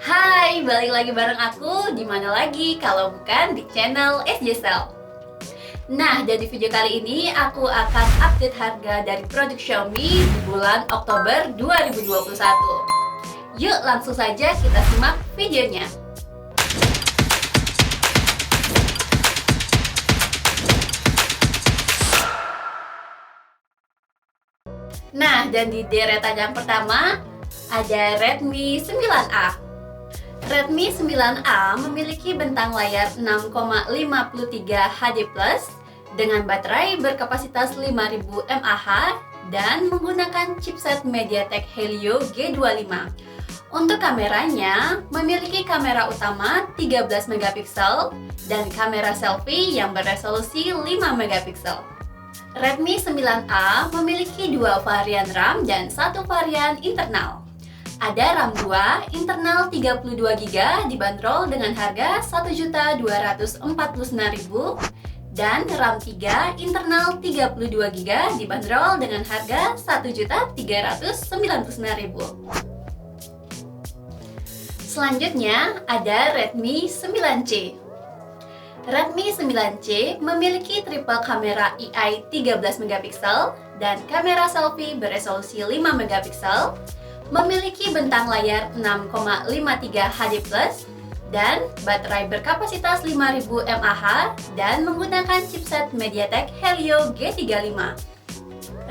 Hai, balik lagi bareng aku. Di mana lagi kalau bukan di channel SJSL. Nah, dari video kali ini aku akan update harga dari produk Xiaomi di bulan Oktober 2021. Yuk, langsung saja kita simak videonya. Nah, dan di deretan yang pertama ada Redmi 9A. Redmi 9A memiliki bentang layar 6,53 HD+ dengan baterai berkapasitas 5000 mAh dan menggunakan chipset MediaTek Helio G25. Untuk kameranya, memiliki kamera utama 13 megapiksel dan kamera selfie yang beresolusi 5 megapiksel. Redmi 9A memiliki dua varian RAM dan satu varian internal. Ada RAM 2 internal 32GB dibanderol dengan harga Rp1.249.000 dan RAM 3 internal 32GB dibanderol dengan harga Rp1.399.000. Selanjutnya ada Redmi 9C. Redmi 9C memiliki triple kamera AI 13 megapiksel dan kamera selfie beresolusi 5 megapiksel, memiliki bentang layar 6,53 HD+, dan baterai berkapasitas 5000 mAh dan menggunakan chipset MediaTek Helio G35.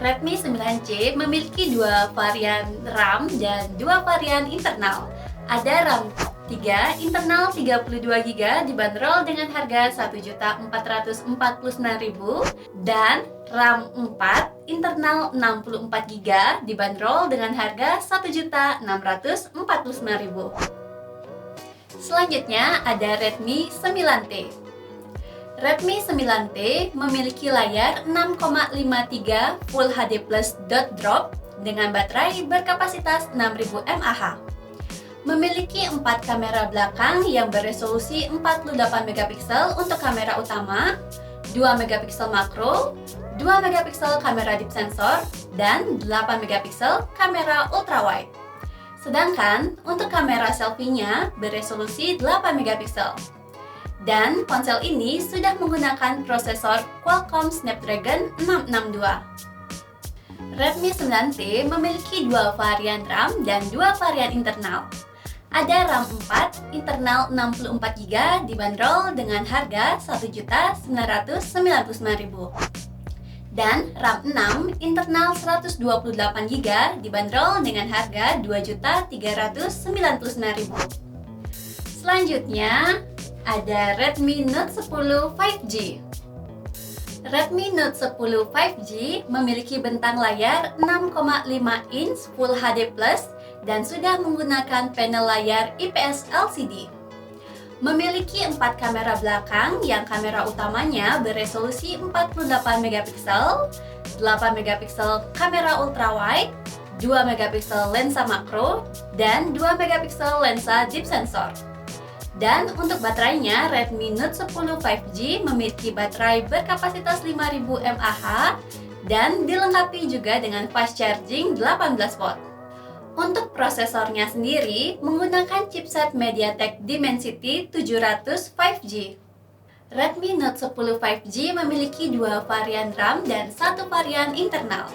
Redmi 9C memiliki dua varian RAM dan dua varian internal. Ada RAM 3 internal 32GB dibanderol dengan harga Rp1.449.000 dan RAM 4 internal 64GB dibanderol dengan harga Rp1.649.000. Selanjutnya ada Redmi 9T. Redmi 9T memiliki layar 6,53 Full HD+ dot drop dengan baterai berkapasitas 6000 mAh. Memiliki 4 kamera belakang yang beresolusi 48 megapiksel untuk kamera utama, 2 megapiksel makro, 2 megapiksel kamera deep sensor, dan 8 megapiksel kamera ultrawide. Sedangkan untuk kamera selfie-nya beresolusi 8 megapiksel. Dan ponsel ini sudah menggunakan prosesor Qualcomm Snapdragon 662. Redmi 9T memiliki dua varian RAM dan dua varian internal. Ada RAM 4 internal 64GB dibanderol dengan harga Rp1.999.000 dan RAM 6 internal 128GB dibanderol dengan harga Rp2.399.000. Selanjutnya ada Redmi Note 10 5G. Redmi Note 10 5G memiliki bentang layar 6,5 inch Full HD+ dan sudah menggunakan panel layar IPS LCD. Memiliki 4 kamera belakang yang kamera utamanya beresolusi 48 megapiksel, 8 megapiksel kamera ultrawide, 2 megapiksel lensa makro, dan 2 megapiksel lensa deep sensor. Dan untuk baterainya, Redmi Note 10 5G memiliki baterai berkapasitas 5000 mAh dan dilengkapi juga dengan fast charging 18 watt. Untuk prosesornya sendiri menggunakan chipset MediaTek Dimensity 700 5G. Redmi Note 10 5G memiliki dua varian RAM dan satu varian internal.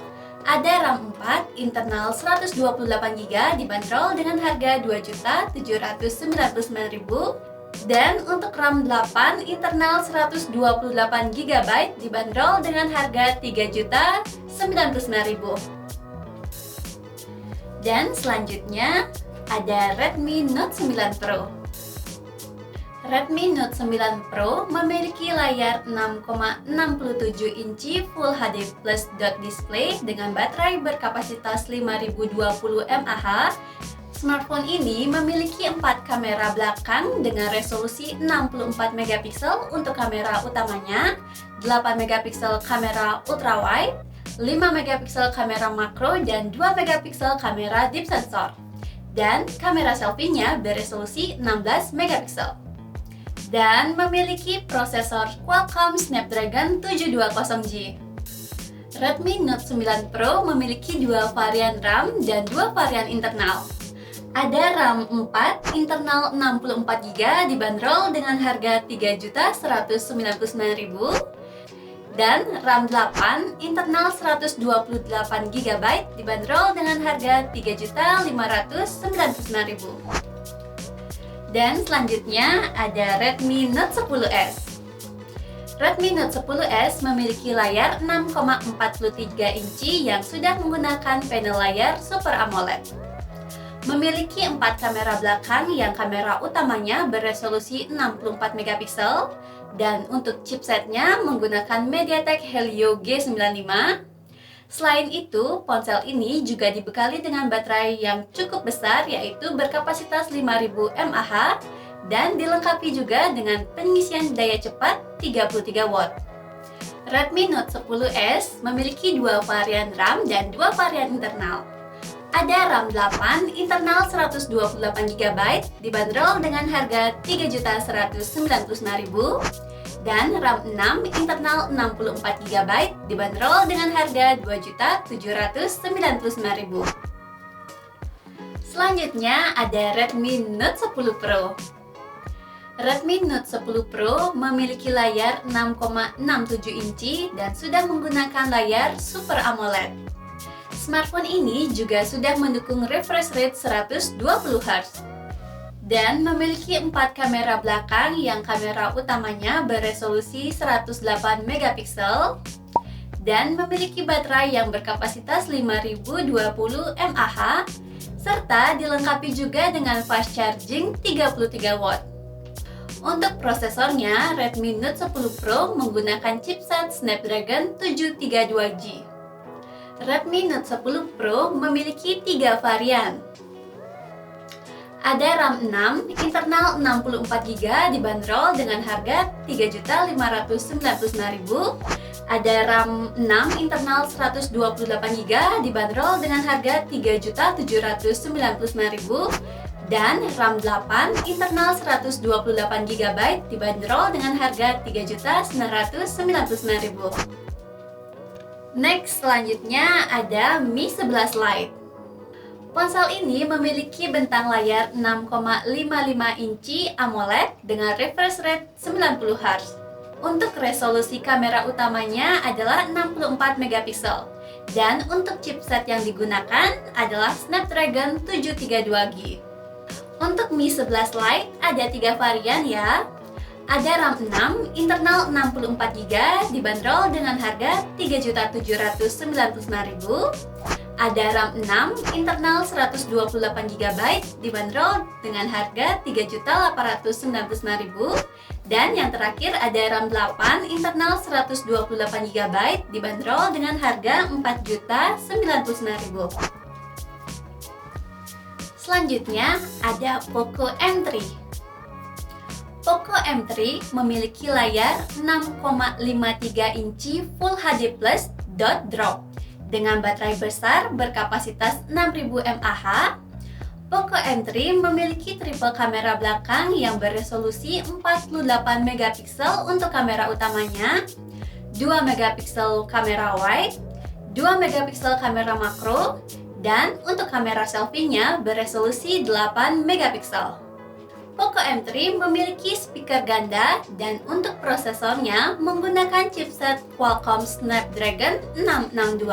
Ada RAM 4 internal 128GB dibanderol dengan harga Rp2.799.000 dan untuk RAM 8 internal 128GB dibanderol dengan harga Rp3.099.000. Dan selanjutnya ada Redmi Note 9 Pro. Redmi Note 9 Pro memiliki layar 6,67 inci Full HD+ dot display dengan baterai berkapasitas 5020 mAh. Smartphone ini memiliki 4 kamera belakang dengan resolusi 64 megapiksel untuk kamera utamanya, 8 megapiksel kamera ultrawide, 5 megapiksel kamera makro, dan 2 megapiksel kamera deep sensor. Dan kamera selfie-nya beresolusi 16 megapiksel. Dan memiliki prosesor Qualcomm Snapdragon 720G. Redmi Note 9 Pro memiliki dua varian RAM dan dua varian internal. Ada RAM 4 internal 64GB dibanderol dengan harga Rp3.199.000 dan RAM 8 internal 128GB dibanderol dengan harga Rp3.599.000. Dan selanjutnya ada Redmi Note 10S. Redmi Note 10S memiliki layar 6,43 inci yang sudah menggunakan panel layar Super AMOLED. Memiliki 4 kamera belakang yang kamera utamanya beresolusi 64 megapiksel dan untuk chipsetnya menggunakan MediaTek Helio G95. Selain itu, ponsel ini juga dibekali dengan baterai yang cukup besar yaitu berkapasitas 5000 mAh dan dilengkapi juga dengan pengisian daya cepat 33 watt. Redmi Note 10S memiliki 2 varian RAM dan 2 varian internal. Ada RAM 8 internal 128GB dibanderol dengan harga Rp3.199.000 dan RAM 6 internal 64GB dibanderol dengan harga Rp2.799.000. Selanjutnya ada Redmi Note 10 Pro. Redmi Note 10 Pro memiliki layar 6,67 inci dan sudah menggunakan layar Super AMOLED. Smartphone ini juga sudah mendukung refresh rate 120Hz dan memiliki 4 kamera belakang yang kamera utamanya beresolusi 108 megapiksel dan memiliki baterai yang berkapasitas 5020 mAh serta dilengkapi juga dengan fast charging 33 watt. Untuk prosesornya, Redmi Note 10 Pro menggunakan chipset Snapdragon 732G. Redmi Note 10 Pro memiliki 3 varian. Ada RAM 6 internal 64GB dibanderol dengan harga Rp3.599.000. Ada RAM 6 internal 128GB dibanderol dengan harga Rp3.799.000 dan RAM 8 internal 128GB dibanderol dengan harga Rp3.999.000. Next, selanjutnya ada Mi 11 Lite. Ponsel ini memiliki bentang layar 6,55 inci AMOLED dengan refresh rate 90Hz. Untuk resolusi kamera utamanya adalah 64 megapiksel dan untuk chipset yang digunakan adalah Snapdragon 732G. Untuk Mi 11 Lite ada 3 varian ya. Ada RAM 6 internal 64GB dibanderol dengan harga Rp3.799.000. Ada RAM 6 internal 128GB dibanderol dengan harga Rp3.899.000. Dan yang terakhir ada RAM 8 internal 128GB dibanderol dengan harga Rp4.099.000. Selanjutnya ada Poco M3. Poco M3 memiliki layar 6,53 inci Full HD Plus dot drop dengan baterai besar berkapasitas 6000 mAh. Poco M3 memiliki triple kamera belakang yang beresolusi 48 megapiksel untuk kamera utamanya, 2 megapiksel kamera wide, 2 megapiksel kamera makro, dan untuk kamera selfie-nya beresolusi 8 megapiksel. Poco M3 memiliki speaker ganda dan untuk prosesornya menggunakan chipset Qualcomm Snapdragon 662.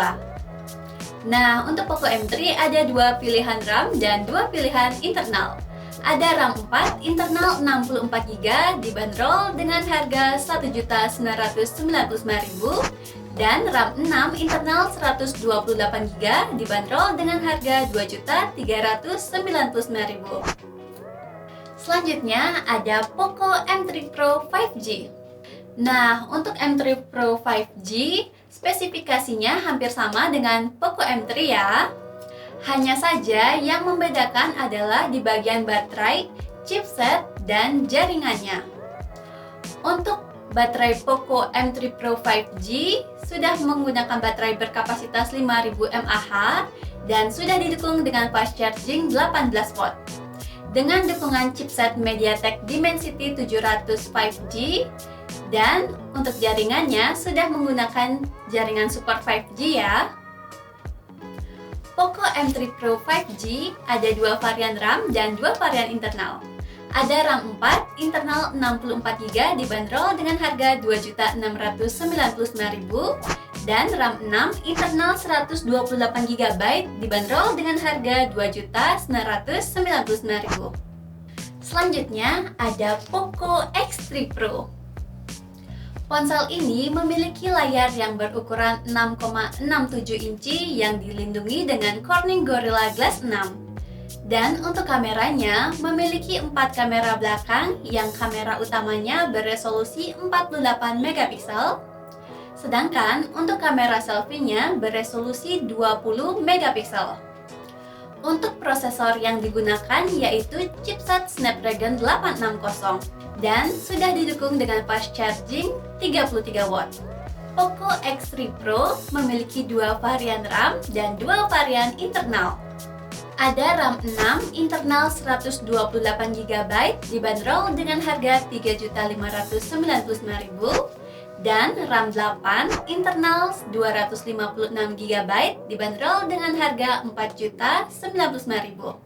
Nah, untuk Poco M3 ada 2 pilihan RAM dan 2 pilihan internal. Ada RAM 4 internal 64GB dibanderol dengan harga Rp1.999.000 dan RAM 6 internal 128GB dibanderol dengan harga Rp2.399.000. Selanjutnya ada Poco M3 Pro 5G. Nah, untuk M3 Pro 5G, spesifikasinya hampir sama dengan Poco M3 ya. Hanya saja yang membedakan adalah di bagian baterai, chipset, dan jaringannya. Untuk baterai Poco M3 Pro 5G sudah menggunakan baterai berkapasitas 5000 mAh dan sudah didukung dengan fast charging 18 watt. Dengan dukungan chipset MediaTek Dimensity 700 5G dan untuk jaringannya sudah menggunakan jaringan Super 5G ya. Poco M3 Pro 5G ada dua varian RAM dan dua varian internal. Ada RAM 4, internal 64GB dibanderol dengan harga Rp2.699.000 dan RAM 6, internal 128GB dibanderol dengan harga Rp2.999.000. Selanjutnya ada Poco X3 Pro. Ponsel ini memiliki layar yang berukuran 6,67 inci yang dilindungi dengan Corning Gorilla Glass 6. Dan untuk kameranya memiliki 4 kamera belakang yang kamera utamanya beresolusi 48 megapiksel. Sedangkan untuk kamera selfie-nya beresolusi 20 megapiksel. Untuk prosesor yang digunakan yaitu chipset Snapdragon 860 dan sudah didukung dengan fast charging 33 watt. Poco X3 Pro memiliki dua varian RAM dan dua varian internal. Ada RAM 6 internal 128GB dibanderol dengan harga Rp3.599.000 dan RAM 8 internal 256GB dibanderol dengan harga Rp4.099.000.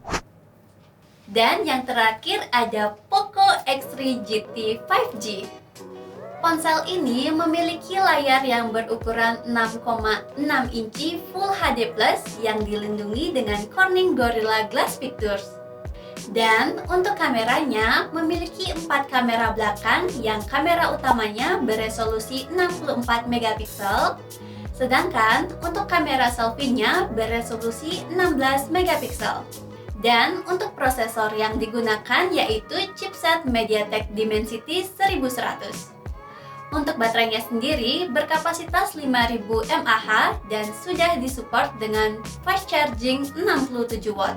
Dan yang terakhir ada Poco X3 GT 5G. Ponsel ini memiliki layar yang berukuran 6,6 inci Full HD Plus yang dilindungi dengan Corning Gorilla Glass Pictures. Dan untuk kameranya memiliki 4 kamera belakang yang kamera utamanya beresolusi 64 megapiksel. Sedangkan untuk kamera selfie-nya beresolusi 16 megapiksel. Dan untuk prosesor yang digunakan yaitu chipset MediaTek Dimensity 1100. Untuk baterainya sendiri berkapasitas 5000 mAh dan sudah disupport dengan fast charging 67 watt.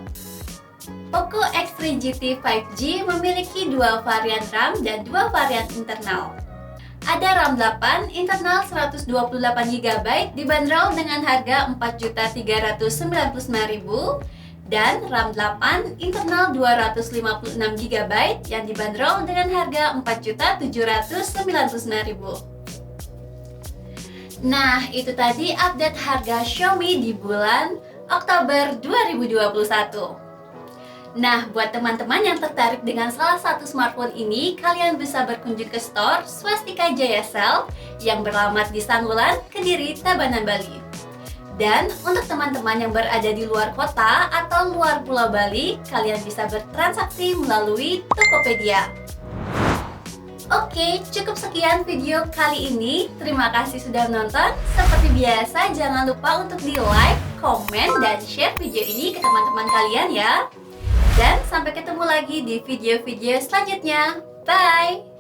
Poco X3 GT 5G memiliki dua varian RAM dan dua varian internal. Ada RAM 8 internal 128GB dibanderol dengan harga Rp4.399.000 dan RAM 8 internal 256GB yang dibanderol dengan harga Rp4.799.000. Nah, itu tadi update harga Xiaomi di bulan Oktober 2021. Nah, buat teman-teman yang tertarik dengan salah satu smartphone ini, kalian bisa berkunjung ke store Swastika Jaya Sel yang beralamat di Sangulan, Kediri, Tabanan, Bali. Dan untuk teman-teman yang berada di luar kota atau luar Pulau Bali, kalian bisa bertransaksi melalui Tokopedia. Oke, cukup sekian video kali ini. Terima kasih sudah menonton. Seperti biasa, jangan lupa untuk di-like, komen, dan share video ini ke teman-teman kalian ya. Dan sampai ketemu lagi di video-video selanjutnya. Bye!